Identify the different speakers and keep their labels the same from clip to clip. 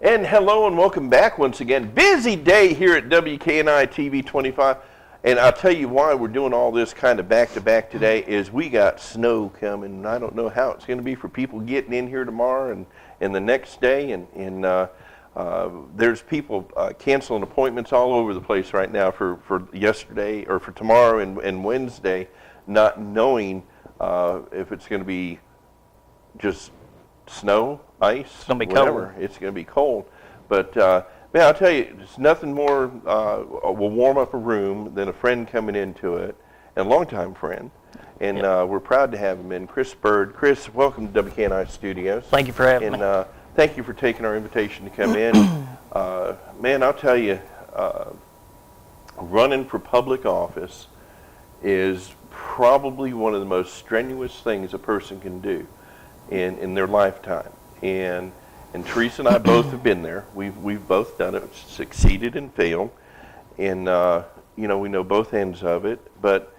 Speaker 1: And hello and welcome back once again. Busy day here at WKNI TV 25. And I'll tell you why we're doing all this kind of back-to-back today is we got snow coming. And I don't know how it's going to be for people getting in here tomorrow and the next day. And there's people canceling appointments all over the place right now for yesterday or for tomorrow and Wednesday, not knowing if it's going to be just snow, ice,
Speaker 2: it's gonna be
Speaker 1: whatever.
Speaker 2: Cold.
Speaker 1: It's going to be cold. But, man, I'll tell you, there's nothing more will warm up a room than a friend coming into it, and a longtime friend. And we're proud to have him in, Chris Byrd. Chris, welcome to WKNI Studios.
Speaker 2: Thank you for having me.
Speaker 1: And thank you for taking our invitation to come in. Man, I'll tell you, running for public office is probably one of the most strenuous things a person can do in their lifetime. And Teresa and I both have been there. We've both done it, succeeded and failed. And, we know both ends of it. But,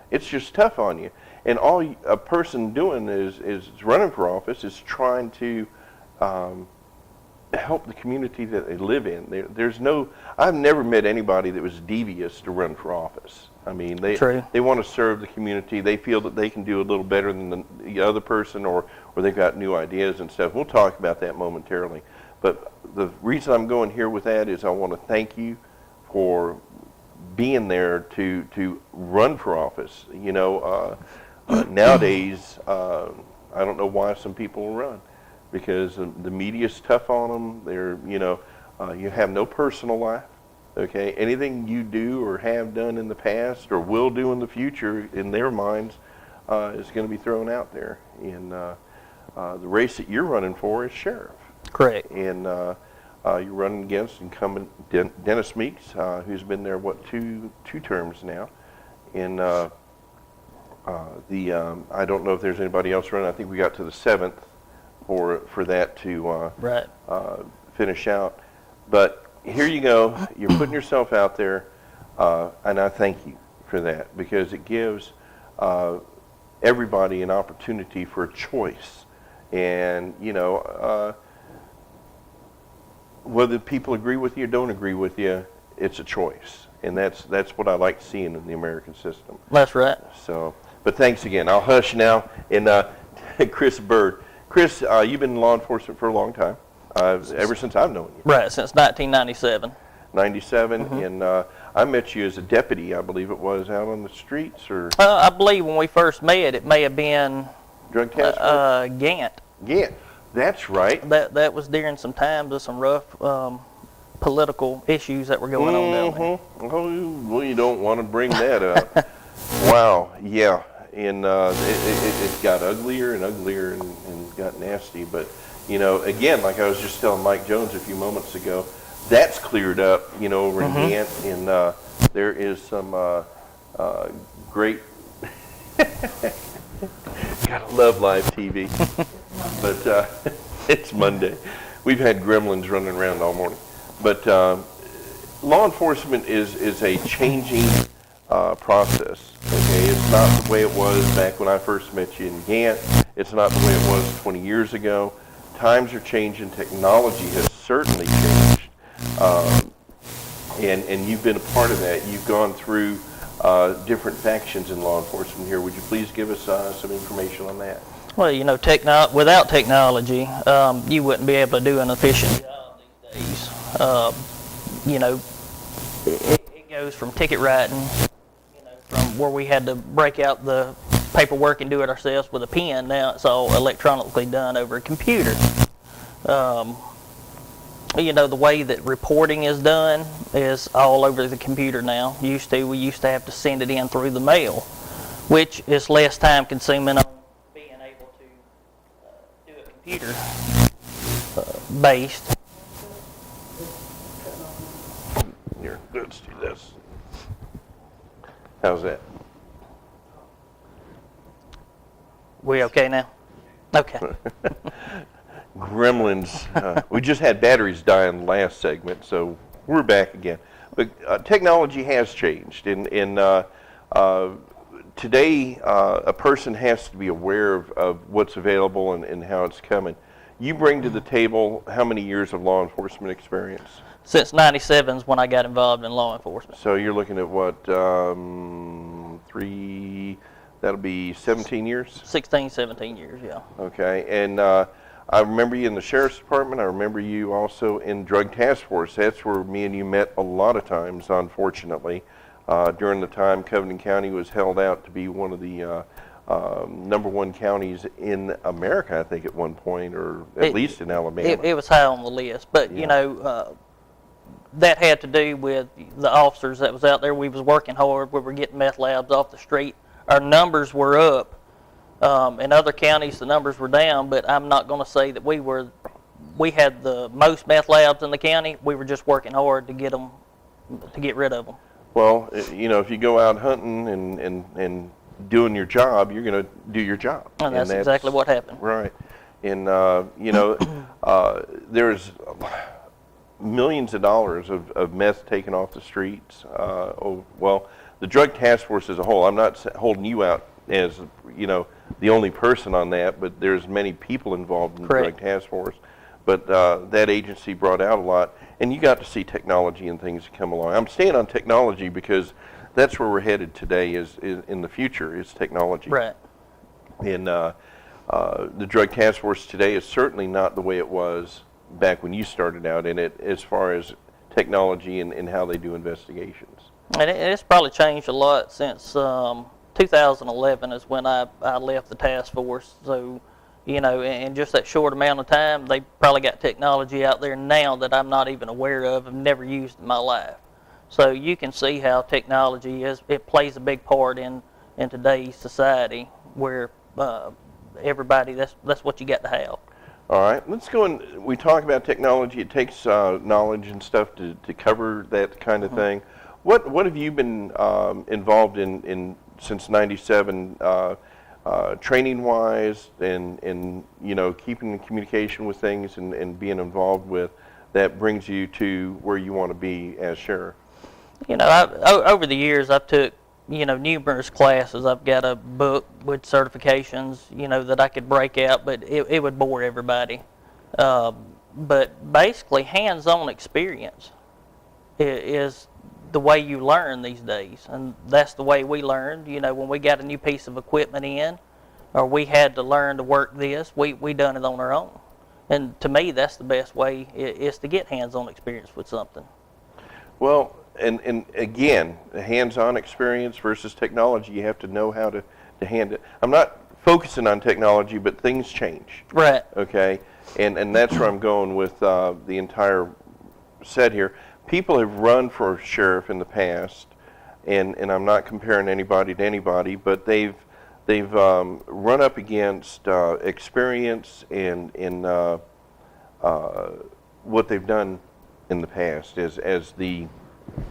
Speaker 1: it's just tough on you. And all a person doing is running for office is trying to help the community that they live in. I've never met anybody that was devious to run for office. I mean, they want to serve the community. They feel that they can do a little better than the other person, or they've got new ideas and stuff. We'll talk about that momentarily. But the reason I'm going here with that is I want to thank you for being there to run for office. Nowadays, I don't know why some people run, because the media's tough on them. You have no personal life. Okay, anything you do or have done in the past or will do in the future, in their minds, is going to be thrown out there. And the race that you're running for is sheriff.
Speaker 2: Correct.
Speaker 1: And you're running against incumbent Dennis Meeks, who's been there two terms now. And I don't know if there's anybody else running. I think we got to the 7th for that to finish out. But here you go. You're putting yourself out there, and I thank you for that, because it gives everybody an opportunity for a choice. And whether people agree with you or don't agree with you, it's a choice, and that's what I like seeing in the American system.
Speaker 2: That's right.
Speaker 1: So, but thanks again. I'll hush now. And Chris Byrd. Chris, you've been in law enforcement for a long time. Ever since I've known you.
Speaker 2: Right, since 1997.
Speaker 1: 97, and I met you as a deputy, I believe it was, out on the streets, or?
Speaker 2: I believe when we first met, it may have been
Speaker 1: Drug task force?
Speaker 2: Gant.
Speaker 1: Gant, that's right.
Speaker 2: That was during some times of some rough political issues that were going on down there.
Speaker 1: Oh, well, you don't want to bring that up. Wow, yeah, and it got uglier and uglier and got nasty, but again, like I was just telling Mike Jones a few moments ago, that's cleared up, over in Gant, and there is some great, gotta love live TV, but it's Monday. We've had gremlins running around all morning, but law enforcement is a changing process, okay? It's not the way it was back when I first met you in Gant. It's not the way it was 20 years ago. Times are changing. Technology has certainly changed, and you've been a part of that. You've gone through different factions in law enforcement here. Would you please give us some information on that?
Speaker 2: Well, without technology, you wouldn't be able to do an efficient job these days. It goes from ticket writing, from where we had to break out the paperwork and do it ourselves with a pen. Now it's all electronically done over a computer. The way that reporting is done is all over the computer now. We used to have to send it in through the mail, which is less time consuming on being able to do a computer based.
Speaker 1: Here, let's do this. How's that?
Speaker 2: We okay now? Okay.
Speaker 1: Gremlins. We just had batteries die in the last segment, so we're back again. But technology has changed, and today a person has to be aware of what's available and how it's coming. You bring to the table how many years of law enforcement experience?
Speaker 2: Since '97 is when I got involved in law enforcement.
Speaker 1: So you're looking at what, that'll be 17 years?
Speaker 2: 16, 17 years, yeah.
Speaker 1: Okay, and I remember you in the Sheriff's Department. I remember you also in Drug Task Force. That's where me and you met a lot of times, unfortunately. During the time Covington County was held out to be one of the #1 counties in America, I think, at one point, or at least in Alabama.
Speaker 2: It was high on the list, but
Speaker 1: Yeah.
Speaker 2: you know, that had to do with the officers that was out there. We was working hard. We were getting meth labs off the street. Our numbers were up. In other counties, the numbers were down, but I'm not going to say that we had the most meth labs in the county. We were just working hard to get rid of them.
Speaker 1: Well, you know, if you go out hunting and doing your job, you're going to do your job.
Speaker 2: And that's exactly what happened.
Speaker 1: Right. And, you know, there's millions of dollars of meth taken off the streets. Well, the Drug Task Force as a whole, I'm not holding you out as, you know, the only person on that, but there's many people involved in the Drug Task Force. But that agency brought out a lot, and you got to see technology and things come along. I'm staying on technology because that's where we're headed today is in the future is technology.
Speaker 2: Right.
Speaker 1: And the Drug Task Force today is certainly not the way it was back when you started out in it as far as technology and how they do investigations.
Speaker 2: And it's probably changed a lot since 2011 is when I left the task force. So, you know, in just that short amount of time, they probably got technology out there now that I'm not even aware of and never used in my life. So you can see how technology it plays a big part in today's society where everybody, that's what you got to have.
Speaker 1: All right, let's go and we talk about technology. It takes knowledge and stuff to cover that kind of thing. What have you been involved in since '97, training-wise, and you know, keeping in communication with things and being involved with that brings you to where you want to be as sheriff?
Speaker 2: You know, over the years, I've took, you know, numerous classes. I've got a book with certifications, you know, that I could break out, but it would bore everybody. But basically, hands-on experience is the way you learn these days, and that's the way we learned. You know, when we got a new piece of equipment in, or we had to learn to work this, we done it on our own. And to me, that's the best way is to get hands-on experience with something.
Speaker 1: Well, and again, the hands-on experience versus technology, you have to know how to hand it. I'm not focusing on technology, but things change.
Speaker 2: Right.
Speaker 1: Okay, and that's where I'm going with the entire set here. People have run for sheriff in the past, and I'm not comparing anybody to anybody, but they've run up against experience and what they've done in the past as the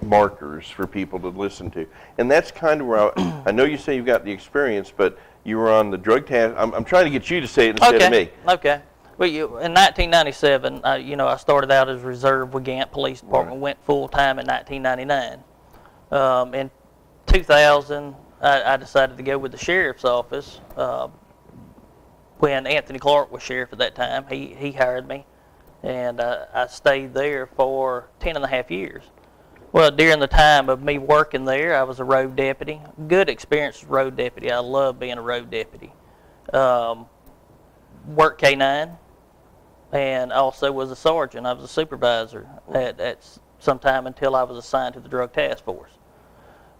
Speaker 1: markers for people to listen to. And that's kind of where I know you say you've got the experience, but you were on the drug task. I'm trying to get you to say it instead of me.
Speaker 2: Okay. Well, in 1997, you know, I started out as reserve with Gant Police Department, went full-time in 1999. In 2000, I decided to go with the sheriff's office. When Anthony Clark was sheriff at that time, he hired me, and I stayed there for 10.5 years. Well, during the time of me working there, I was a road deputy. Good experience as a road deputy. I love being a road deputy. Worked K-9, and also was a sergeant. I was a supervisor at some time until I was assigned to the Drug Task Force.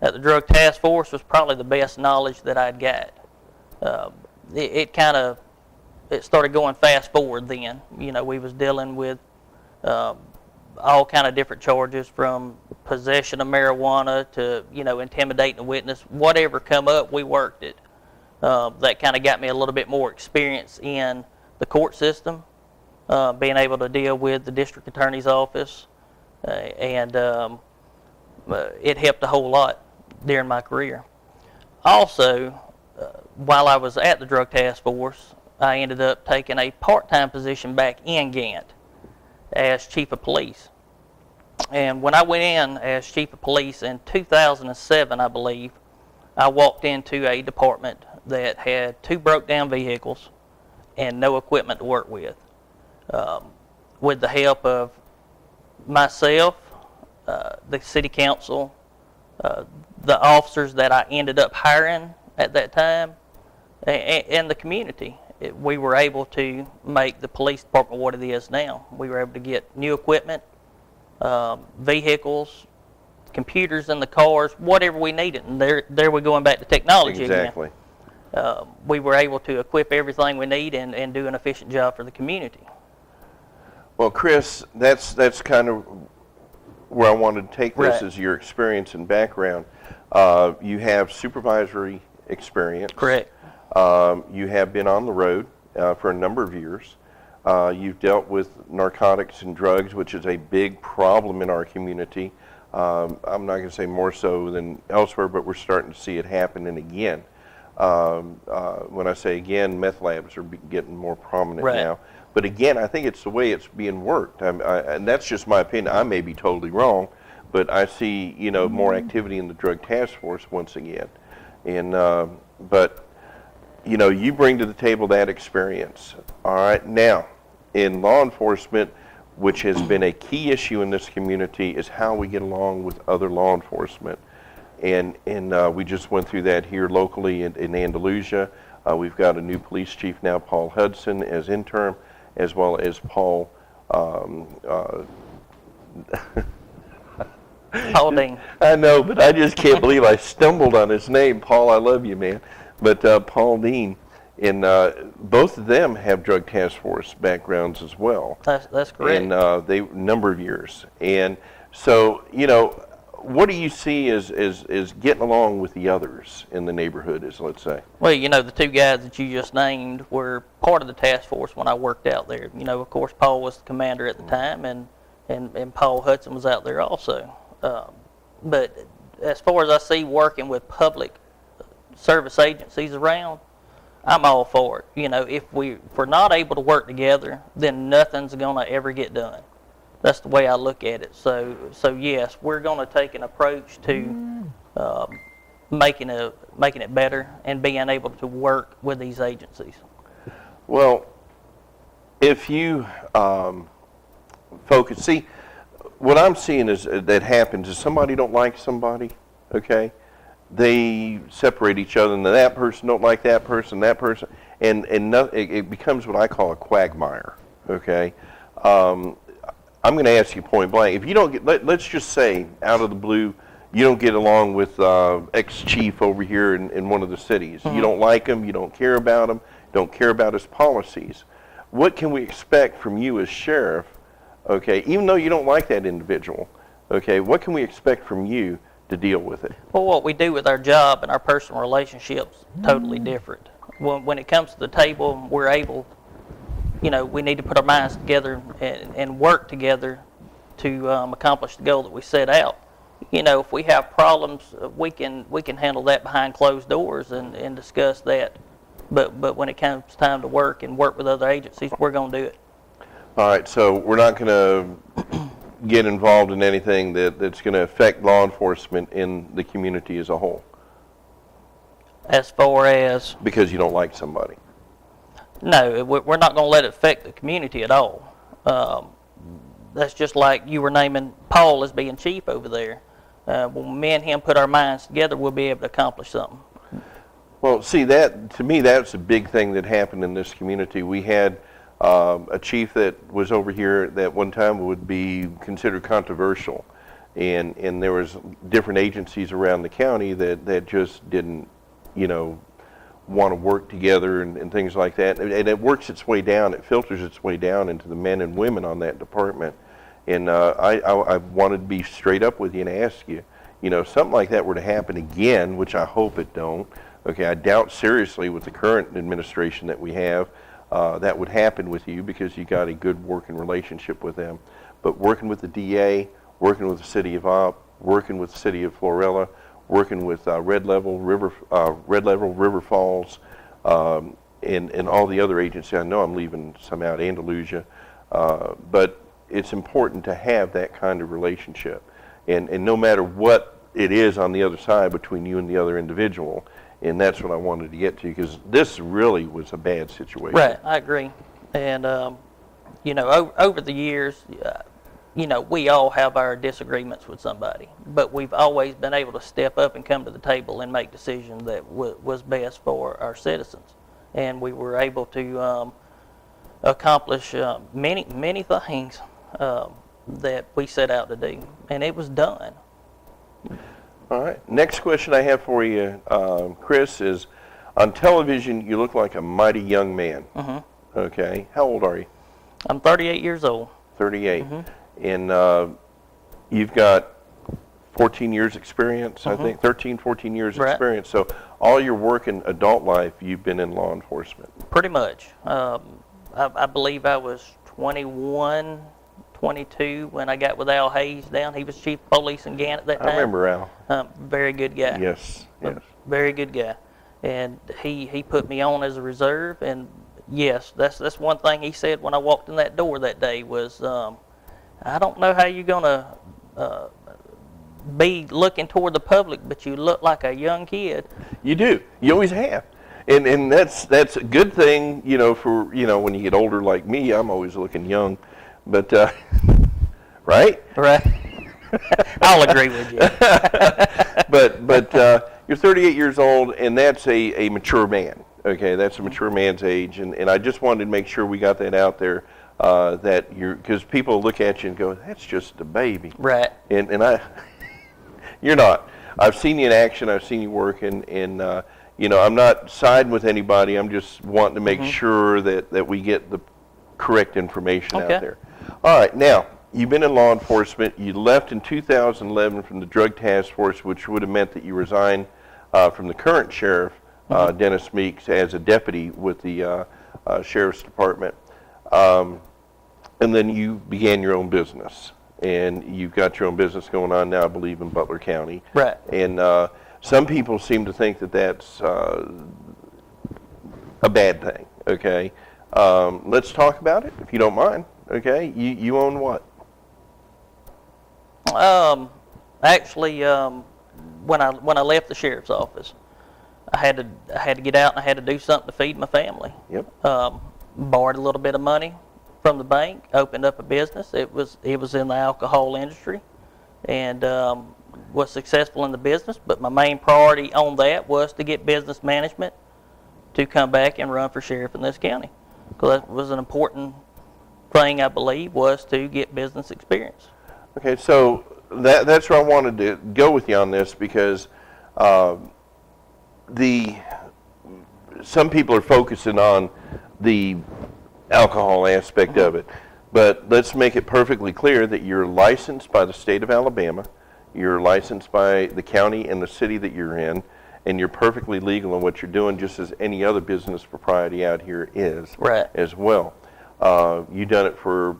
Speaker 2: At the Drug Task Force was probably the best knowledge that I'd got. It started going fast forward then. You know, we was dealing with all kind of different charges, from possession of marijuana to, you know, intimidating a witness. Whatever come up, we worked it. That kind of got me a little bit more experience in the court system, being able to deal with the district attorney's office, and it helped a whole lot during my career. Also, while I was at the Drug Task Force, I ended up taking a part-time position back in Gant as Chief of Police. And when I went in as Chief of Police in 2007, I believe, I walked into a department that had 2 broke-down vehicles and no equipment to work with. with the help of myself, the city council, the officers that I ended up hiring at that time, and the community. We were able to make the police department what it is now. We were able to get new equipment, vehicles, computers in the cars, whatever we needed. And there we're going back to technology
Speaker 1: Exactly.
Speaker 2: again. We were able to equip everything we need and do an efficient job for the community.
Speaker 1: Well, Chris, that's kind of where I wanted to take this,
Speaker 2: Right.
Speaker 1: is your experience and background. You have supervisory experience.
Speaker 2: Correct.
Speaker 1: You have been on the road for a number of years. You've dealt with narcotics and drugs, which is a big problem in our community. I'm not going to say more so than elsewhere, but we're starting to see it happening again. When I say again, meth labs are getting more prominent
Speaker 2: Right.
Speaker 1: now. But again, I think it's the way it's being worked. And that's just my opinion. I may be totally wrong, but I see, more activity in the drug task force once again. And but you bring to the table that experience. All right, now in law enforcement, which has been a key issue in this community, is how we get along with other law enforcement. And we just went through that here locally in Andalusia. We've got a new police chief now, Paul Hudson, as interim, as well as Paul.
Speaker 2: Paul Dean.
Speaker 1: I know, but I just can't believe I stumbled on his name. Paul, I love you, man. But Paul Dean, and both of them have drug task force backgrounds as well.
Speaker 2: That's correct.
Speaker 1: And they number of years. And so, what do you see as getting along with the others in the neighborhood, let's say?
Speaker 2: Well, the two guys that you just named were part of the task force when I worked out there. Of course, Paul was the commander at the time, and Paul Hudson was out there also. But as far as I see working with public service agencies around, I'm all for it. If we're not able to work together, then nothing's going to ever get done. That's the way I look at it. So yes, we're going to take an approach to making it better and being able to work with these agencies.
Speaker 1: Well, if you focus, see, what I'm seeing is that happens is somebody don't like somebody, okay? They separate each other, and that person don't like that person, and it becomes what I call a quagmire, okay? I'm going to ask you point blank. If you don't get, let's just say, out of the blue, you don't get along with ex-chief over here in one of the cities.
Speaker 2: Mm-hmm.
Speaker 1: You don't like him, you don't care about him, don't care about his policies. What can we expect from you as sheriff, okay, even though you don't like that individual, okay, what can we expect from you to deal with it?
Speaker 2: Well, what we do with our job and our personal relationships, totally different. When it comes to the table, we're able, we need to put our minds together and work together to accomplish the goal that we set out. If we have problems, we can handle that behind closed doors and discuss that. But when it comes time to work with other agencies, we're going to do it.
Speaker 1: All right, so we're not going to get involved in anything that's going to affect law enforcement in the community as a whole.
Speaker 2: As far as?
Speaker 1: Because you don't like somebody.
Speaker 2: No, we're not going to let it affect the community at all. That's just like you were naming Paul as being chief over there. When me and him put our minds together, we'll be able to accomplish something.
Speaker 1: Well, see, that to me, that's a big thing that happened in this community. We had a chief that was over here that one time would be considered controversial, and there was different agencies around the county that just didn't, want to work together and things like that. And it works its way down, it filters its way down into the men and women on that department. And I wanted to be straight up with you and ask you, something like that were to happen again, which I hope it don't. Okay, I doubt seriously with the current administration that we have that would happen with you, because you got a good working relationship with them. But working with the DA, working with the city of Opp, working with the city of Florella, working with Red Level, River Falls, and all the other agencies. I know I'm leaving some out, Andalusia, but it's important to have that kind of relationship. And no matter what it is on the other side between you and the other individual, and that's what I wanted to get to, because this really was a bad situation.
Speaker 2: Right, I agree. And, over the years, we all have our disagreements with somebody, but we've always been able to step up and come to the table and make decisions that was best for our citizens. And we were able to accomplish many things that we set out to do, and it was done.
Speaker 1: All right. Next question I have for you, Chris, is on television, you look like a mighty young man.
Speaker 2: Mm-hmm.
Speaker 1: Okay. How old are you?
Speaker 2: I'm 38 years old.
Speaker 1: 38.
Speaker 2: Mm-hmm.
Speaker 1: And you've got 14 years experience,
Speaker 2: Mm-hmm.
Speaker 1: I think, 13, 14 years
Speaker 2: Right.
Speaker 1: experience. So all your work in adult life, you've been in law enforcement.
Speaker 2: Pretty much. I believe I was 21, 22 when I got with Al Hayes down. He was chief of police in Gannett at that time.
Speaker 1: I remember Al.
Speaker 2: Very good guy.
Speaker 1: Yes, yes.
Speaker 2: Very good guy. And he put me on as a reserve. And yes, that's one thing he said when I walked in that door that day was, I don't know how you're going to be looking toward the public, but you look like a young kid.
Speaker 1: You do. You always have. And that's a good thing, for, when you get older like me, I'm always looking young. But, right?
Speaker 2: Right. I'll agree with you.
Speaker 1: But you're 38 years old, and that's a mature man. Okay, that's a mature man's age. And I just wanted to make sure we got that out there, that because people look at you and go, that's just a baby.
Speaker 2: Right.
Speaker 1: And you're not. I've seen you in action. I've seen you working, and I'm not siding with anybody. I'm just wanting to make
Speaker 2: Mm-hmm.
Speaker 1: sure that we get the correct information
Speaker 2: Okay.
Speaker 1: out there. All right, now you've been in law enforcement. You left in 2011 from the Drug Task Force, which would have meant that you resigned from the current sheriff,
Speaker 2: Mm-hmm.
Speaker 1: Dennis Meeks, as a deputy with the sheriff's department, and then you began your own business. And you've got your own business going on now, I believe, in Butler County.
Speaker 2: Right.
Speaker 1: And some people seem to think that that's a bad thing, okay? Let's talk about it, if you don't mind, okay? You own what?
Speaker 2: Actually, when I left the sheriff's office, I had to get out and I had to do something to feed my family.
Speaker 1: Yep.
Speaker 2: Borrowed a little bit of money from the bank, opened up a business. It was in the alcohol industry, and was successful in the business. But my main priority on that was to get business management to come back and run for sheriff in this county, because that was an important thing, I believe, was to get business experience.
Speaker 1: Okay, so that's where I wanted to go with you on this, because some people are focusing on the alcohol aspect of it, but let's make it perfectly clear that you're licensed by the state of Alabama, you're licensed by the county and the city that you're in, and you're perfectly legal in what you're doing, just as any other business propriety out here is.
Speaker 2: Right.
Speaker 1: As well. You've done it for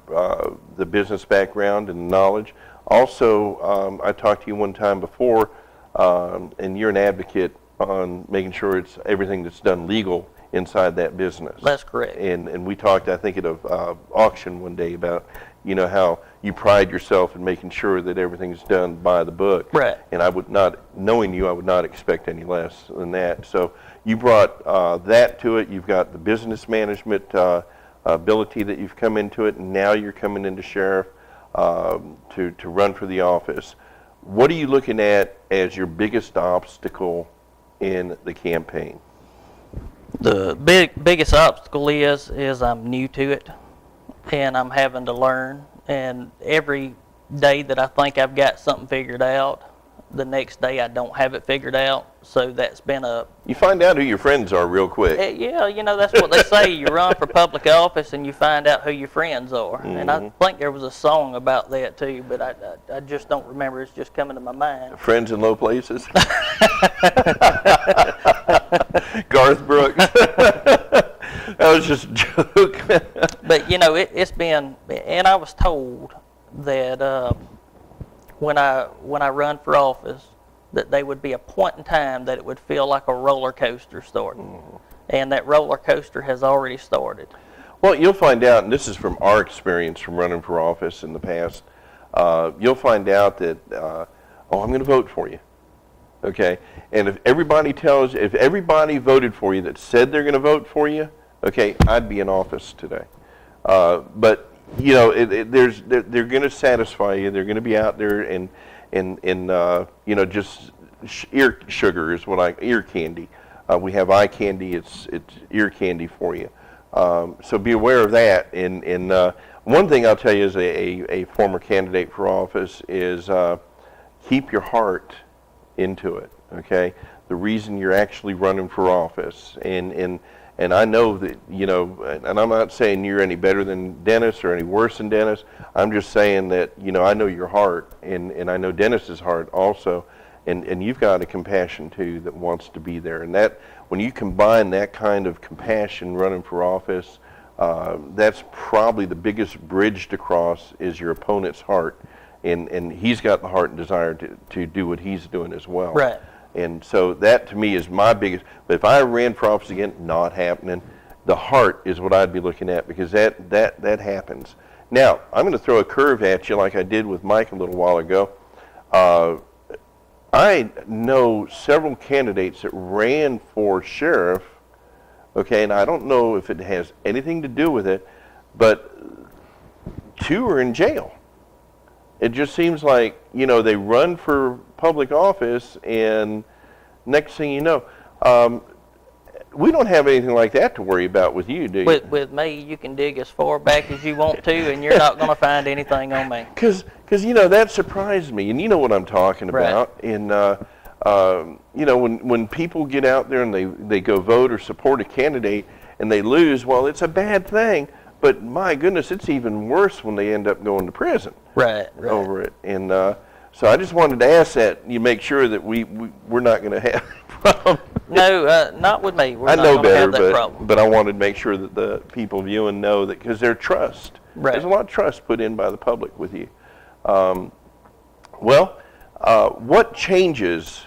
Speaker 1: the business background and knowledge. Also, I talked to you one time before, and you're an advocate on making sure it's everything that's done legal inside that business.
Speaker 2: That's correct.
Speaker 1: And we talked, I think, at an auction one day about, how you pride yourself in making sure that everything's done by the book.
Speaker 2: Right.
Speaker 1: And I would not, knowing you, I would not expect any less than that. So you brought that to it. You've got the business management ability that you've come into it, and now you're coming into sheriff to run for the office. What are you looking at as your biggest obstacle in the campaign?
Speaker 2: The biggest obstacle is I'm new to it, and I'm having to learn. And every day that I think I've got something figured out, the next day I don't have it figured out. So that's been a...
Speaker 1: You find out who your friends are real quick.
Speaker 2: Yeah, that's what they say. You run for public office and you find out who your friends are. Mm-hmm. And I think there was a song about that too, but I just don't remember. It's just coming to my mind.
Speaker 1: Friends in low places? Garth Brooks. That was just a joke.
Speaker 2: But it's been, and I was told that when I run for office, that there would be a point in time that it would feel like a roller coaster starting. Mm-hmm. And that roller coaster has already started.
Speaker 1: Well, you'll find out, and this is from our experience from running for office in the past, you'll find out that, I'm going to vote for you. Okay? And if everybody voted for you that said they're going to vote for you, okay, I'd be in office today. But you know, they're going to satisfy you. They're going to be out there and you know, just ear sugar is ear candy. We have eye candy. It's ear candy for you. So be aware of that. And one thing I'll tell you as a former candidate for office is keep your heart into it. Okay, the reason you're actually running for office, and I know that, you know, and I'm not saying you're any better than Dennis or any worse than Dennis. I'm just saying that, you know, I know your heart, and I know Dennis's heart also, and you've got a compassion too that wants to be there, and that when you combine that kind of compassion running for office, that's probably the biggest bridge to cross is your opponent's heart, and he's got the heart and desire to do what he's doing as well.
Speaker 2: Right.
Speaker 1: And so that to me is my biggest, but if I ran for office again, not happening. The heart is what I'd be looking at, because that happens. Now, I'm going to throw a curve at you like I did with Mike a little while ago. I know several candidates that ran for sheriff, okay, and I don't know if it has anything to do with it, but 2 are in jail. It just seems like, you know, they run for public office, and next thing you know, we don't have anything like that to worry about with you, do you?
Speaker 2: With me, you can dig as far back as you want to, and you're not going to find anything on me.
Speaker 1: Because you know, that surprised me, and you know what I'm talking about.
Speaker 2: Right.
Speaker 1: And you know, when people get out there and they go vote or support a candidate and they lose, well, it's a bad thing. But my goodness, it's even worse when they end up going to prison.
Speaker 2: Right.
Speaker 1: Over it. And so I just wanted to ask that you make sure that we're not going to have a problem.
Speaker 2: No, not with me. We're
Speaker 1: I
Speaker 2: not
Speaker 1: know
Speaker 2: going to have that
Speaker 1: better,
Speaker 2: problem.
Speaker 1: but I wanted to make sure that the people viewing know that, because their trust.
Speaker 2: Right.
Speaker 1: There's a lot of trust put in by the public with you. What changes,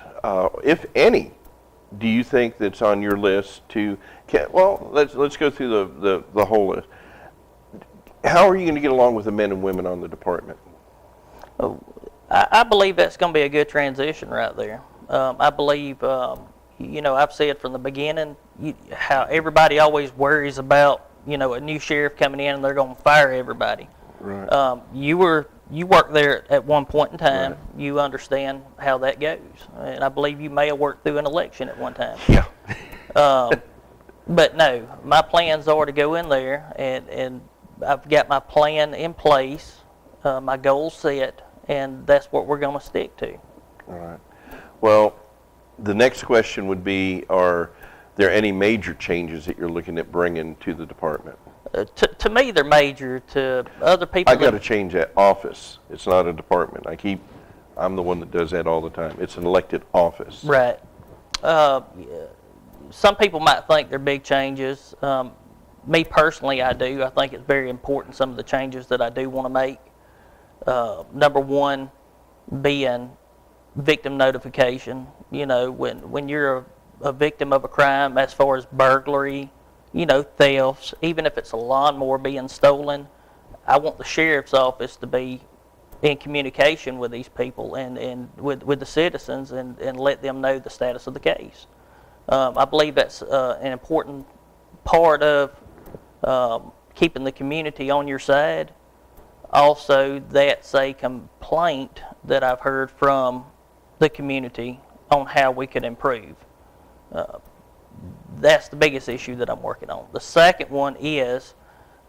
Speaker 1: if any, do you think that's on your list to? Well, let's go through the whole list. How are you going to get along with the men and women on the department?
Speaker 2: I believe that's going to be a good transition right there. I believe, you know, I've said from the beginning how everybody always worries about, you know, a new sheriff coming in and they're going to fire everybody.
Speaker 1: Right.
Speaker 2: You worked there at one point in time.
Speaker 1: Right.
Speaker 2: You understand how that goes, and I believe you may have worked through an election at one time.
Speaker 1: Yeah.
Speaker 2: But no, my plans are to go in there, and I've got my plan in place, my goals set, and that's what we're going to stick to.
Speaker 1: All right. Well, the next question would be, are there any major changes that you're looking at bringing to the department?
Speaker 2: To me, they're major. To other people,
Speaker 1: I got to change that. Office. It's not a department. I'm the one that does that all the time. It's an elected office.
Speaker 2: Right. Some people might think they're big changes. Me personally, I do. I think it's very important, some of the changes that I do want to make. Number one being victim notification. You know, when you're a victim of a crime, as far as burglary, you know, thefts, even if it's a lawnmower being stolen, I want the sheriff's office to be in communication with these people and with the citizens and let them know the status of the case. I believe that's an important part of keeping the community on your side. Also, that's a complaint that I've heard from the community on how we could improve. That's the biggest issue that I'm working on. The second one is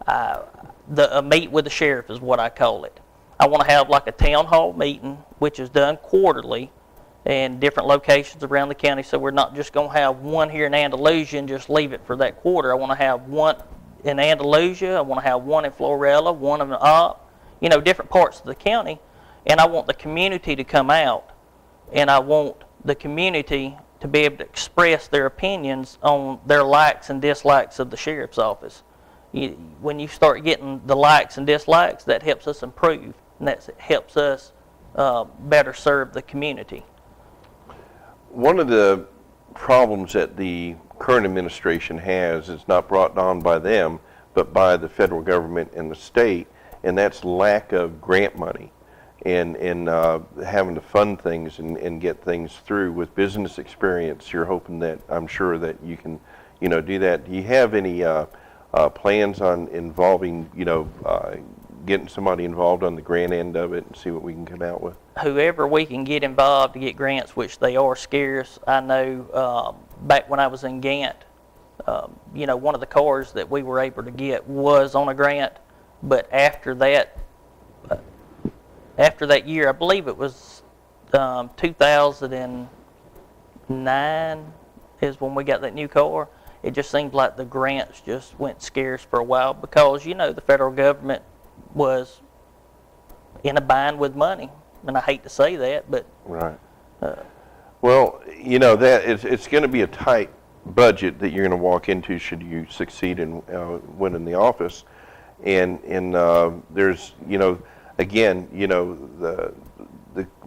Speaker 2: a meet with the sheriff is what I call it. I want to have like a town hall meeting, which is done quarterly in different locations around the county. So we're not just going to have one here in Andalusia and just leave it for that quarter. I want to have one in Andalusia. I want to have one in Florella, one in Op, you know, different parts of the county. And I want the community to come out, and I want the community to be able to express their opinions on their likes and dislikes of the sheriff's office. When you start getting the likes and dislikes, that helps us improve, and that helps us better serve the community.
Speaker 1: One of the problems that the current administration has is not brought on by them, but by the federal government and the state, and that's lack of grant money. And having to fund things and get things through with business experience. You're hoping that, I'm sure that you can, you know, do that. Do you have any plans on involving, you know, getting somebody involved on the grant end of it and see what we can come out with.
Speaker 2: Whoever we can get involved to get grants, which they are scarce. I know back when I was in Gant, one of the cars that we were able to get was on a grant, but after that year, I believe it was 2009 is when we got that new car. It just seemed like the grants just went scarce for a while because, the federal government was in a bind with money. And I hate to say that, but...
Speaker 1: Right. Well, that it's going to be a tight budget that you're going to walk into should you succeed in winning the office. And there's, again,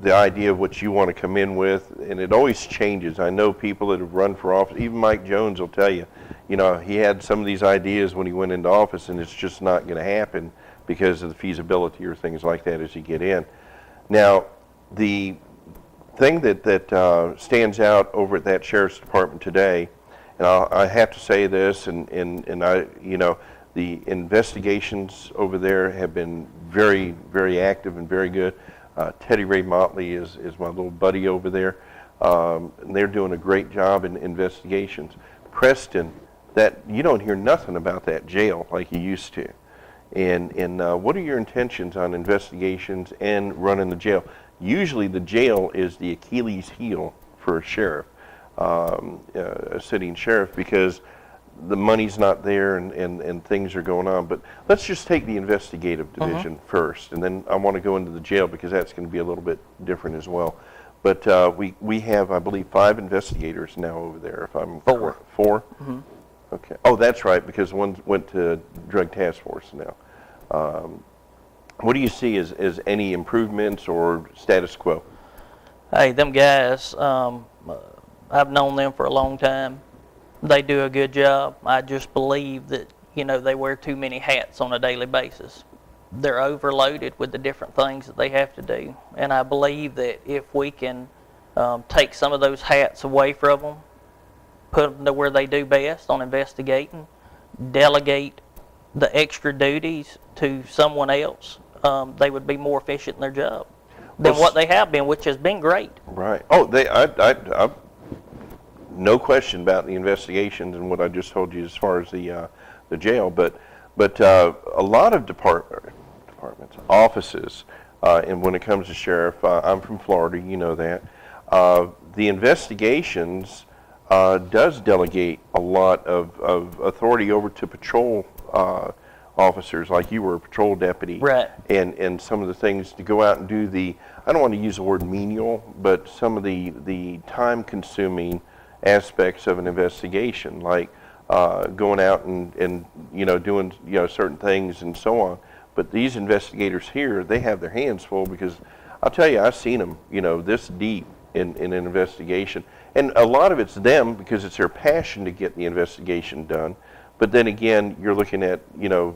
Speaker 1: the idea of what you want to come in with, and it always changes. I know people that have run for office, even Mike Jones will tell you, he had some of these ideas when he went into office, and it's just not going to happen because of the feasibility or things like that as you get in. Now, the thing that stands out over at that sheriff's department today, and I have to say this, and I, the investigations over there have been very, very active and very good. Teddy Ray Motley is my little buddy over there, and they're doing a great job in investigations. Preston, that you don't hear nothing about that jail like you used to. And what are your intentions on investigations and running the jail? Usually the jail is the Achilles heel for a sheriff, a sitting sheriff, because the money's not there and things are going on. But let's just take the investigative division first, and then I want to go into the jail because that's going to be a little bit different as well. But we have, I believe, 5 investigators now over there, if I'm correct. 4? Mm-hmm. Okay. Oh, that's right, because one went to Drug Task Force now. What do you see as any improvements or status quo?
Speaker 2: Hey, them guys, I've known them for a long time. They do a good job. I just believe that, they wear too many hats on a daily basis. They're overloaded with the different things that they have to do. And I believe that if we can take some of those hats away from them, put them to where they do best on investigating, delegate the extra duties to someone else, they would be more efficient in their job than what they have been, which has been great.
Speaker 1: Right. Oh, I no question about the investigations and what I just told you as far as the jail, but a lot of departments, offices, and when it comes to sheriff, I'm from Florida, you know that. The investigations does delegate a lot of authority over to patrol officers, like you were a patrol deputy,
Speaker 2: right?
Speaker 1: And some of the things to go out and do I don't want to use the word menial, but some of the time-consuming aspects of an investigation, like going out and doing certain things and so on. But these investigators here, they have their hands full because I'll tell you, I've seen them this deep in an investigation, and a lot of it's them because it's their passion to get the investigation done. But then again, you're looking at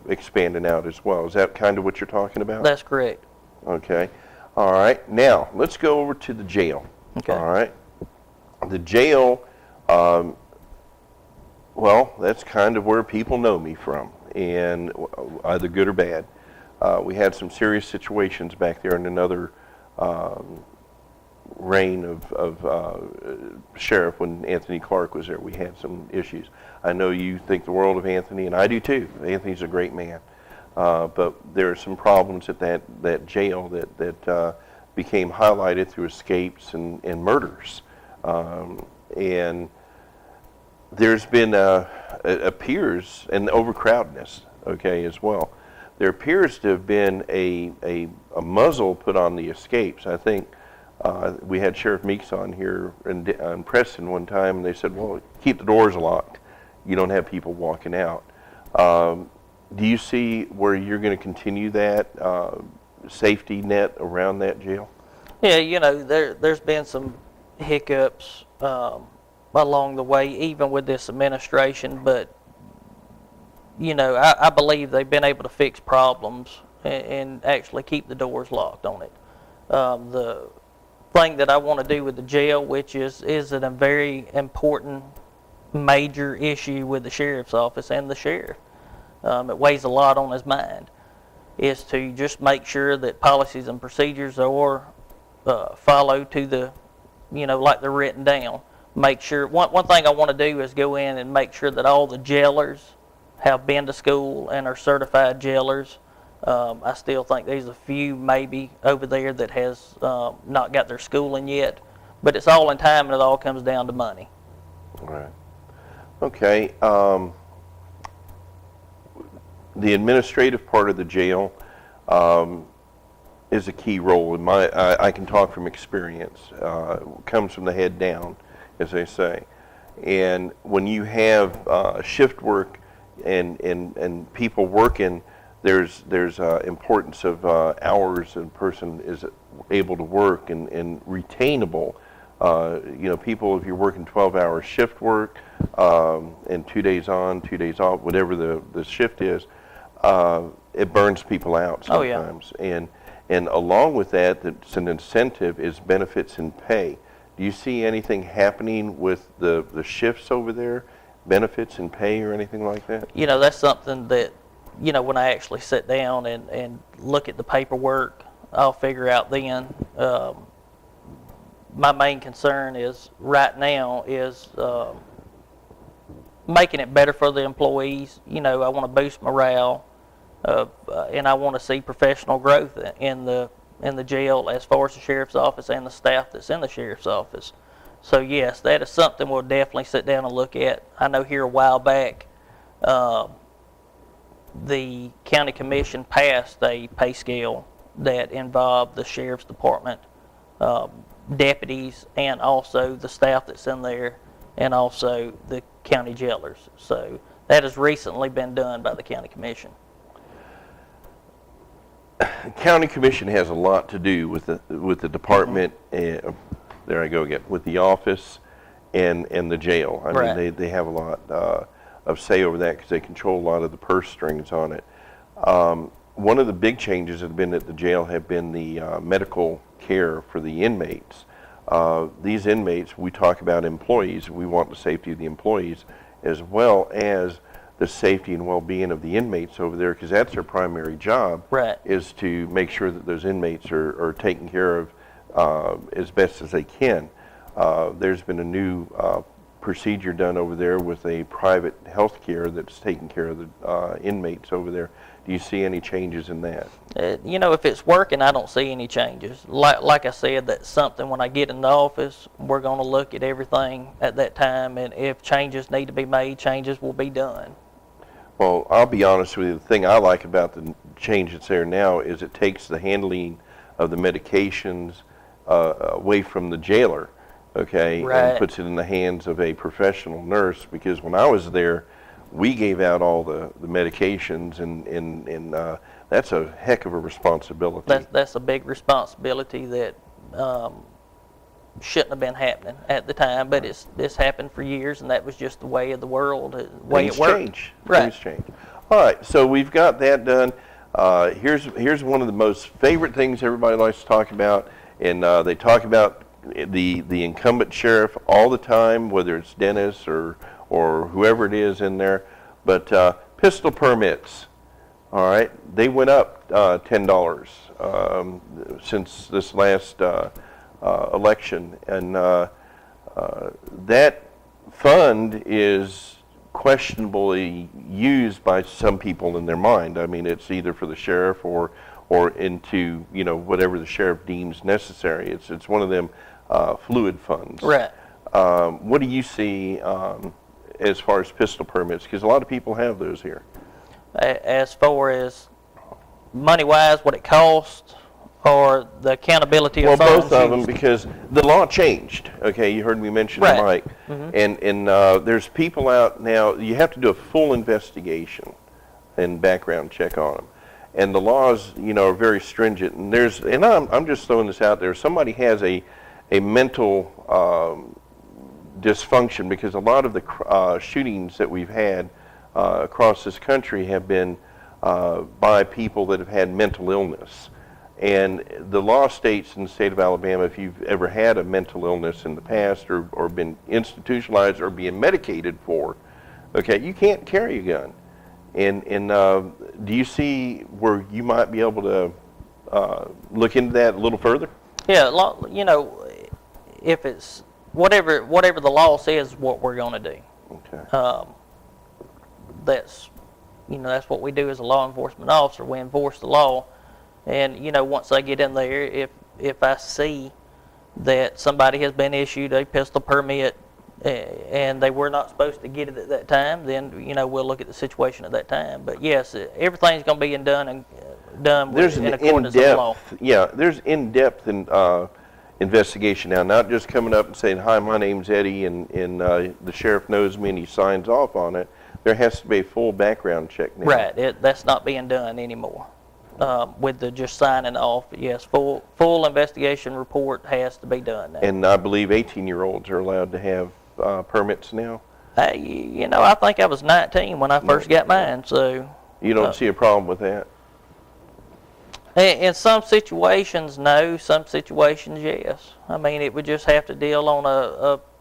Speaker 1: expanding out as well. Is that kind of what you're talking about?
Speaker 2: That's correct.
Speaker 1: Okay. All right. Now let's go over to the jail.
Speaker 2: Okay.
Speaker 1: All right. The jail. Well, that's kind of where people know me from, and either good or bad. We had some serious situations back there in another reign of sheriff when Anthony Clark was there. We had some issues. I know you think the world of Anthony, and I do too. Anthony's a great man, but there are some problems at that jail that became highlighted through escapes and murders, and there's been appears and overcrowdedness, okay, as well. There appears to have been a muzzle put on the escapes. I think we had Sheriff Meeks on here in Preston one time, and they said, well, keep the doors locked. You don't have people walking out. Do you see where you're going to continue that safety net around that jail?
Speaker 2: Yeah, there's been some hiccups along the way, even with this administration, but I believe they've been able to fix problems and actually keep the doors locked on it. The thing that I want to do with the jail, which is a very important major issue with the sheriff's office and the sheriff. It weighs a lot on his mind. is to just make sure that policies and procedures are followed to the, like they're written down. Make sure, one thing I want to do is go in and make sure that all the jailers have been to school and are certified jailers. I still think there's a few maybe over there that has not got their schooling yet, but it's all in time and it all comes down to money.
Speaker 1: All right. Okay. The administrative part of the jail is a key role. I can talk from experience. Comes from the head down, as they say. And when you have shift work and people working, there's importance of hours a person is able to work and retainable. People, if you're working 12-hour shift work and 2 days on, 2 days off, whatever the shift is, it burns people out sometimes.
Speaker 2: Oh, yeah.
Speaker 1: And along with that, it's an incentive is benefits and pay. Do you see anything happening with the shifts over there, benefits and pay or anything like that?
Speaker 2: That's something that, when I actually sit down and look at the paperwork, I'll figure out then. My main concern is right now is making it better for the employees. I want to boost morale, and I want to see professional growth in the jail as far as the sheriff's office and the staff that's in the sheriff's office. So yes, that is something we'll definitely sit down and look at. I know here a while back, the county commission passed a pay scale that involved the sheriff's department, deputies, and also the staff that's in there, and also the county jailers. So that has recently been done by the county commission.
Speaker 1: The county commission has a lot to do with the department. There I go again, with the office and the jail. I
Speaker 2: Right.
Speaker 1: mean, they have a lot of say over that because they control a lot of the purse strings on it. One of the big changes that have been at the jail have been the medical care for the inmates. These inmates, we talk about employees, we want the safety of the employees as well as the safety and well-being of the inmates over there, because that's their primary job,
Speaker 2: Right.
Speaker 1: is to make sure that those inmates are taken care of as best as they can. There's been a new procedure done over there with a private health care that's taking care of the inmates over there. Do you see any changes in that?
Speaker 2: If it's working, I don't see any changes. Like I said, that's something when I get in the office, we're going to look at everything at that time, and if changes need to be made, changes will be done.
Speaker 1: Well, I'll be honest with you. The thing I like about the change that's there now is it takes the handling of the medications away from the jailer, okay,
Speaker 2: Right.
Speaker 1: and puts it in the hands of a professional nurse. Because when I was there, we gave out all the medications, and that's a heck of a responsibility.
Speaker 2: That's a big responsibility that shouldn't have been happening at the time, but it's happened for years, and that was just the way of the world, the way
Speaker 1: Things
Speaker 2: it worked.
Speaker 1: change.
Speaker 2: Right.
Speaker 1: Things change. All right, so we've got that done. Here's one of the most favorite things everybody likes to talk about, and they talk about the incumbent sheriff all the time, whether it's Dennis or whoever it is in there. But pistol permits, all right, they went up $10 since this last election, and that fund is questionably used by some people in their mind. I mean, it's either for the sheriff or into whatever the sheriff deems necessary. It's one of them fluid funds.
Speaker 2: Right.
Speaker 1: What do you see as far as pistol permits? Because a lot of people have those here.
Speaker 2: As far as money-wise, what it costs, or the accountability of
Speaker 1: Well,
Speaker 2: funds
Speaker 1: both of them,
Speaker 2: used?
Speaker 1: because the law changed. Okay, you heard me mention
Speaker 2: Right.
Speaker 1: the mic, and there's people out now. You have to do a full investigation and background check on them, and the laws, are very stringent. And I'm just throwing this out there. If somebody has a mental dysfunction, because a lot of the shootings that we've had across this country have been by people that have had mental illness. And the law states in the state of Alabama, if you've ever had a mental illness in the past or been institutionalized or being medicated for, okay, you can't carry a gun. And do you see where you might be able to look into that a little further?
Speaker 2: Yeah, you know, if it's whatever the law says, what we're going to do.
Speaker 1: Okay.
Speaker 2: That's what we do as a law enforcement officer. We enforce the law, and once I get in there, if I see that somebody has been issued a pistol permit and they were not supposed to get it at that time, then we'll look at the situation at that time. But yes, everything's going to be done in accordance with the law.
Speaker 1: Yeah, there's in-depth investigation now, not just coming up and saying, "Hi, my name's Eddie," and the sheriff knows me and he signs off on it. There has to be a full background check now.
Speaker 2: Right, that's not being done anymore. With the just signing off, yes, full investigation report has to be done now.
Speaker 1: And I believe 18-year-olds are allowed to have permits now.
Speaker 2: I think I was 19 when I first got mine, so.
Speaker 1: You don't see a problem with that?
Speaker 2: In some situations, no. Some situations, yes. I mean, it would just have to deal on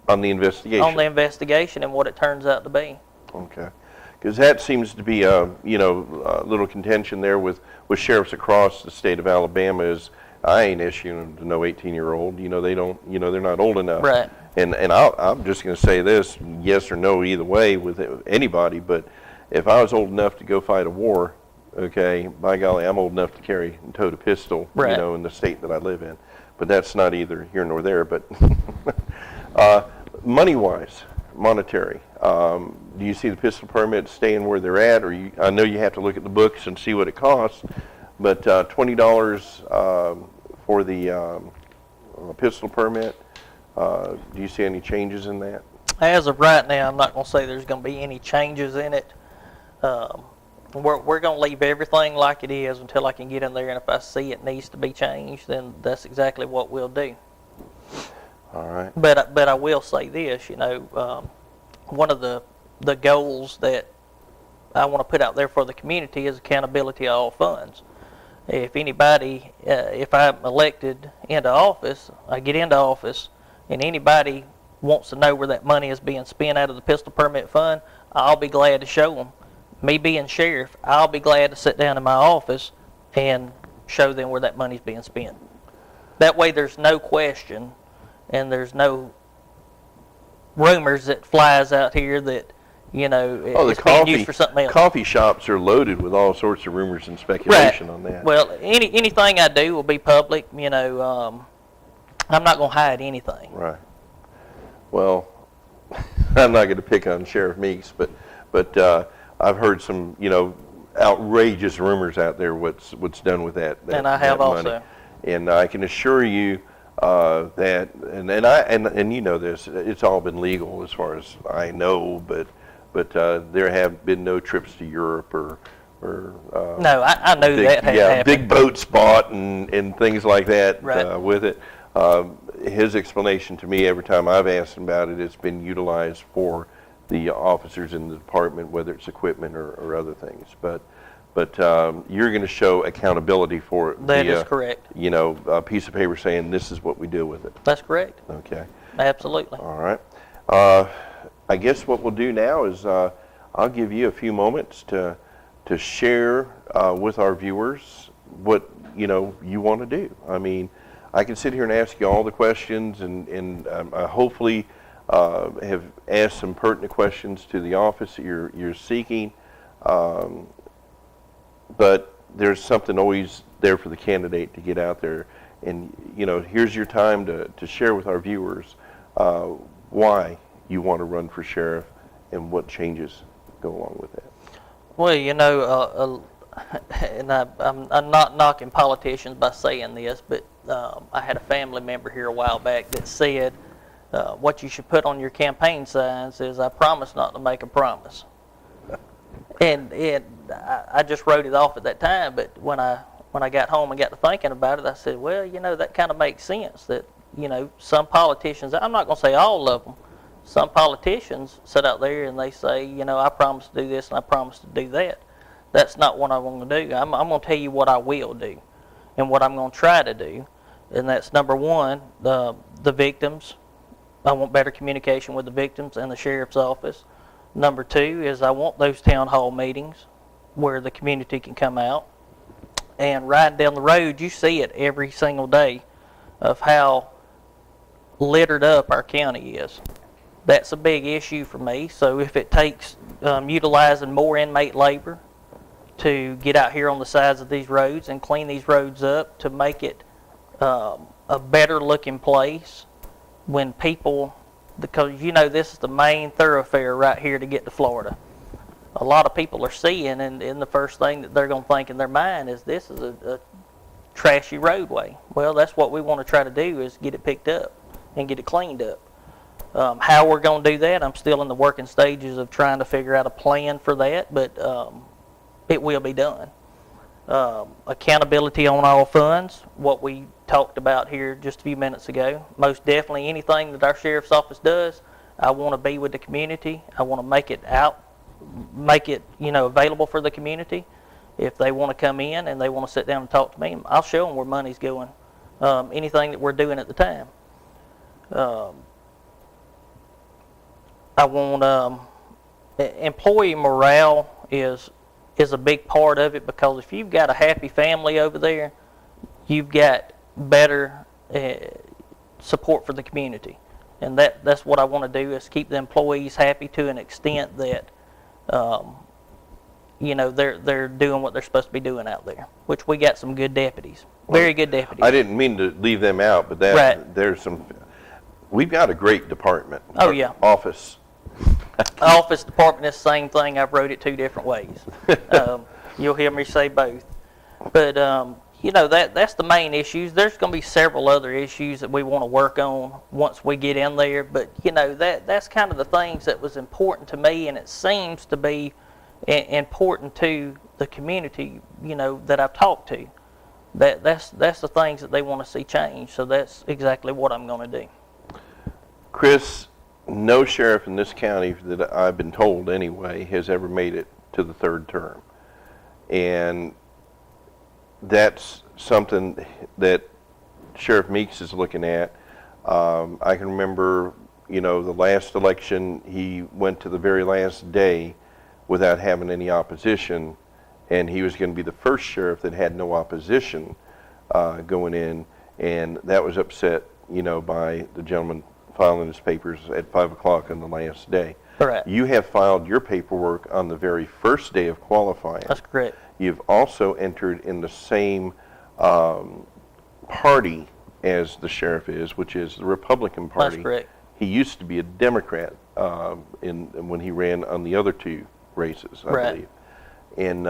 Speaker 1: on the investigation.
Speaker 2: On the investigation and what it turns out to be.
Speaker 1: Okay, because that seems to be a little contention there with sheriffs across the state of Alabama. Is I ain't issuing to no 18-year-old. They don't. They're not old enough.
Speaker 2: Right.
Speaker 1: And I'm just going to say this: yes or no, either way with anybody. But if I was old enough to go fight a war, okay, by golly, I'm old enough to carry and tote a pistol.
Speaker 2: Right.
Speaker 1: In the state that I live in. But that's not either here nor there. But money-wise, monetary. Do you see the pistol permits staying where they're at, or I know you have to look at the books and see what it costs, but $20 for the pistol permit. Do you see any changes in that?
Speaker 2: As of right now, I'm not going to say there's going to be any changes in it. We're going to leave everything like it is until I can get in there, and if I see it needs to be changed, then that's exactly what we'll do.
Speaker 1: All right.
Speaker 2: But I will say this, one of the goals that I want to put out there for the community is accountability of all funds. If anybody, if I'm elected into office, I get into office, and anybody wants to know where that money is being spent out of the pistol permit fund, I'll be glad to show them. Me being sheriff, I'll be glad to sit down in my office and show them where that money's being spent. That way there's no question and there's no rumors that flies out here that, it's being used for something else.
Speaker 1: Coffee shops are loaded with all sorts of rumors and speculation on that.
Speaker 2: Well, anything I do will be public. I'm not going to hide anything.
Speaker 1: Right. Well, I'm not going to pick on Sheriff Meeks, but I've heard some, outrageous rumors out there what's done with that
Speaker 2: and I have
Speaker 1: money.
Speaker 2: also.
Speaker 1: And I can assure you that, and you know this, it's all been legal as far as I know, but there have been no trips to Europe or
Speaker 2: no, I know
Speaker 1: big,
Speaker 2: that happened.
Speaker 1: Big boats bought and things like that.
Speaker 2: Right.
Speaker 1: With it. His explanation to me every time I've asked him about it, it's been utilized for the officers in the department, whether it's equipment or other things. But you're going to show accountability for it.
Speaker 2: That is correct.
Speaker 1: A piece of paper saying this is what we do with it.
Speaker 2: That's correct.
Speaker 1: Okay.
Speaker 2: Absolutely.
Speaker 1: All right. I guess what we'll do now is I'll give you a few moments to share with our viewers what you want to do. I mean, I can sit here and ask you all the questions, and I hopefully have asked some pertinent questions to the office that you're seeking. But there's something always there for the candidate to get out there, and here's your time to share with our viewers why you want to run for sheriff and what changes go along with that.
Speaker 2: Well, and I'm not knocking politicians by saying this, but I had a family member here a while back that said what you should put on your campaign signs is "I promise not to make a promise." And I just wrote it off at that time, but when I got home and got to thinking about it, I said, well, that kind of makes sense that, some politicians, I'm not going to say all of them, some politicians sit out there and they say, I promise to do this and I promise to do that. That's not what I'm going to do. I'm going to tell you what I will do and what I'm going to try to do. And that's number one, the victims. I want better communication with the victims and the sheriff's office. Number two is I want those town hall meetings where the community can come out. And riding down the road, you see it every single day of how littered up our county is. That's a big issue for me. So if it takes utilizing more inmate labor to get out here on the sides of these roads and clean these roads up to make it a better looking place, when people, because you know this is the main thoroughfare right here to get to Florida. A lot of people are seeing, and the first thing that they're going to think in their mind is this is a trashy roadway. Well, that's what we want to try to do, is get it picked up and get it cleaned up. How we're going to do that, I'm still in the working stages of trying to figure out a plan for that, but it will be done. Accountability on all funds, what we talked about here just a few minutes ago. Most definitely anything that our sheriff's office does, I want to be with the community. I want to make it available for the community. If they want to come in and they want to sit down and talk to me, I'll show them where money's going. Anything that we're doing at the time. I want employee morale is a big part of it, because if you've got a happy family over there, you've got better support for the community. And that's what I want to do, is keep the employees happy to an extent that they're doing what they're supposed to be doing out there, which we got some good deputies, very good deputies.
Speaker 1: I didn't mean to leave them out, but we've got a great department.
Speaker 2: Oh, yeah.
Speaker 1: Office
Speaker 2: Department is the same thing. I've wrote it 2 different ways. You'll hear me say both. But, that's the main issues. There's going to be several other issues that we want to work on once we get in there. But, that's kind of the things that was important to me, and it seems to be important to the community, that I've talked to. That's the things that they want to see change. So that's exactly what I'm going to do.
Speaker 1: Chris, no sheriff in this county that I've been told anyway has ever made it to the 3rd term. And that's something that Sheriff Meeks is looking at. I can remember, the last election, he went to the very last day without having any opposition, and he was going to be the first sheriff that had no opposition going in, and that was upset, by the gentleman filing his papers at 5 o'clock on the last day.
Speaker 2: Correct.
Speaker 1: You have filed your paperwork on the very first day of qualifying.
Speaker 2: That's correct.
Speaker 1: You've also entered in the same party as the sheriff is, which is the Republican Party.
Speaker 2: That's correct.
Speaker 1: He used to be a Democrat when he ran on the other 2 races, I believe. And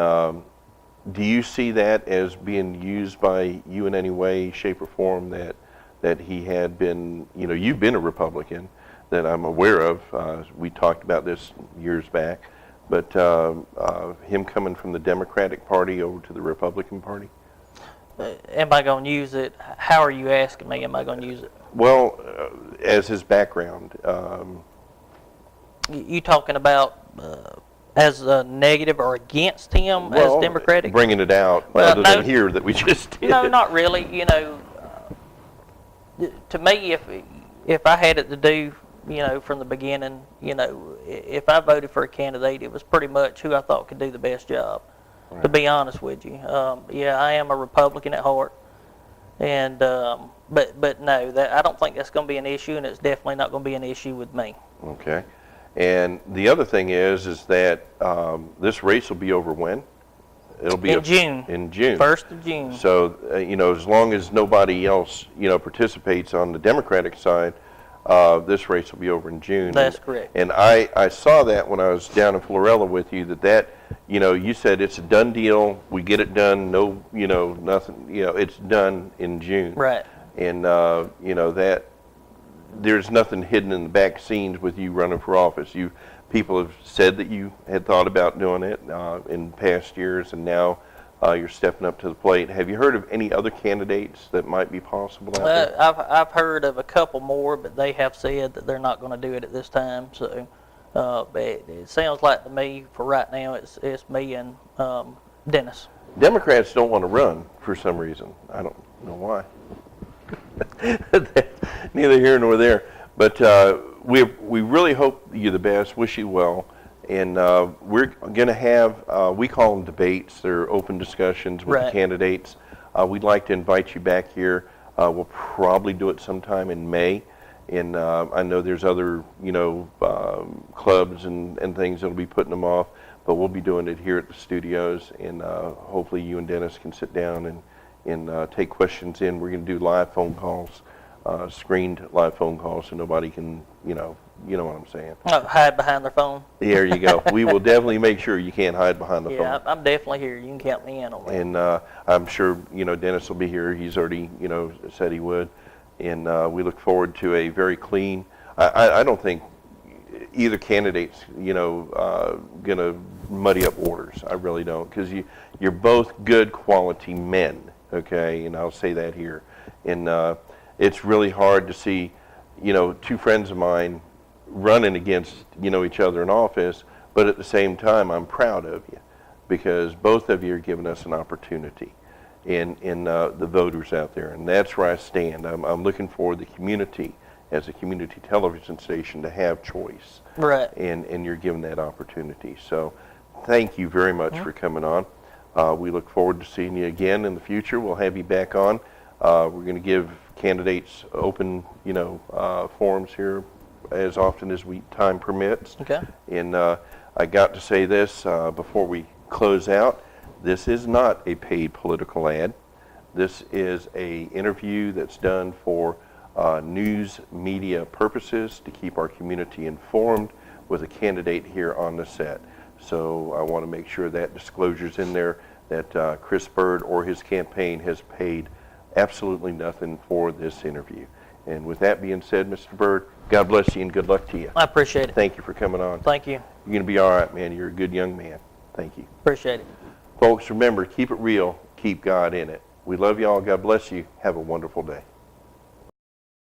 Speaker 1: do you see that as being used by you in any way, shape, or form, that he had been, you've been a Republican that I'm aware of. We talked about this years back. But him coming from the Democratic Party over to the Republican Party?
Speaker 2: Am I going to use it? How are you asking me? Am I going to use it?
Speaker 1: Well, as his background.
Speaker 2: You talking about as a negative or against him as Democratic?
Speaker 1: Bringing it out, other than here that we just did.
Speaker 2: No, not really. To me, if I had it to do, from the beginning, if I voted for a candidate, it was pretty much who I thought could do the best job, right. To be honest with you. I am a Republican at heart, and but no, I don't think that's going to be an issue, and it's definitely not going to be an issue with me.
Speaker 1: Okay. And the other thing is that this race will be over when? It'll be
Speaker 2: in June.
Speaker 1: In June.
Speaker 2: 1st of June.
Speaker 1: So, as long as nobody else, participates on the Democratic side, this race will be over in June.
Speaker 2: That's correct.
Speaker 1: And I saw that when I was down in Florella with you, that you said it's a done deal. We get it done. No, nothing. It's done in June.
Speaker 2: Right.
Speaker 1: And that there's nothing hidden in the back scenes with you running for office. People have said that you had thought about doing it in past years, and now you're stepping up to the plate. Have you heard of any other candidates that might be possible out there?
Speaker 2: I've heard of a couple more, but they have said that they're not going to do it at this time. So it sounds like to me, for right now, it's me and Dennis.
Speaker 1: Democrats don't want to run for some reason. I don't know why. Neither here nor there. But we really hope you're the best. Wish you well. And we're going to have, we call them debates. They're open discussions with the
Speaker 2: Right.
Speaker 1: candidates. We'd like to invite you back here. We'll probably do it sometime in May. And I know there's other, clubs and things that'll be putting them off, but we'll be doing it here at the studios. And hopefully you and Dennis can sit down and take questions in. We're going to do live phone calls, screened live phone calls, so nobody can, you know what I'm saying.
Speaker 2: Oh, hide behind their phone.
Speaker 1: There you go. We will definitely make sure you can't hide behind the
Speaker 2: Yeah,
Speaker 1: phone.
Speaker 2: I'm definitely here. You can count me in on that.
Speaker 1: And I'm sure, Dennis will be here. He's already, said he would. And we look forward to a very clean, I don't think either candidate's, going to muddy up orders. I really don't. Because you're both good quality men, okay? And I'll say that here. And it's really hard to see, two friends of mine running against, each other in office, but at the same time, I'm proud of you because both of you are giving us an opportunity in the voters out there, and that's where I stand. I'm looking for the community as a community television station to have choice.
Speaker 2: Right.
Speaker 1: And you're given that opportunity. So thank you very much for coming on. We look forward to seeing you again in the future. We'll have you back on. We're going to give candidates open, forums here as often as time permits.
Speaker 2: Okay.
Speaker 1: And I got to say this before we close out. This is not a paid political ad. This is a interview that's done for news media purposes to keep our community informed with a candidate here on the set. So I want to make sure that disclosure's in there that Chris Byrd or his campaign has paid absolutely nothing for this interview. And with that being said, Mr. Byrd, God bless you and good luck to you.
Speaker 2: I appreciate it.
Speaker 1: Thank you for coming on.
Speaker 2: Thank you.
Speaker 1: You're going to be all right, man. You're a good young man. Thank you.
Speaker 2: Appreciate it.
Speaker 1: Folks, remember, keep it real, keep God in it. We love you all. God bless you. Have a wonderful day.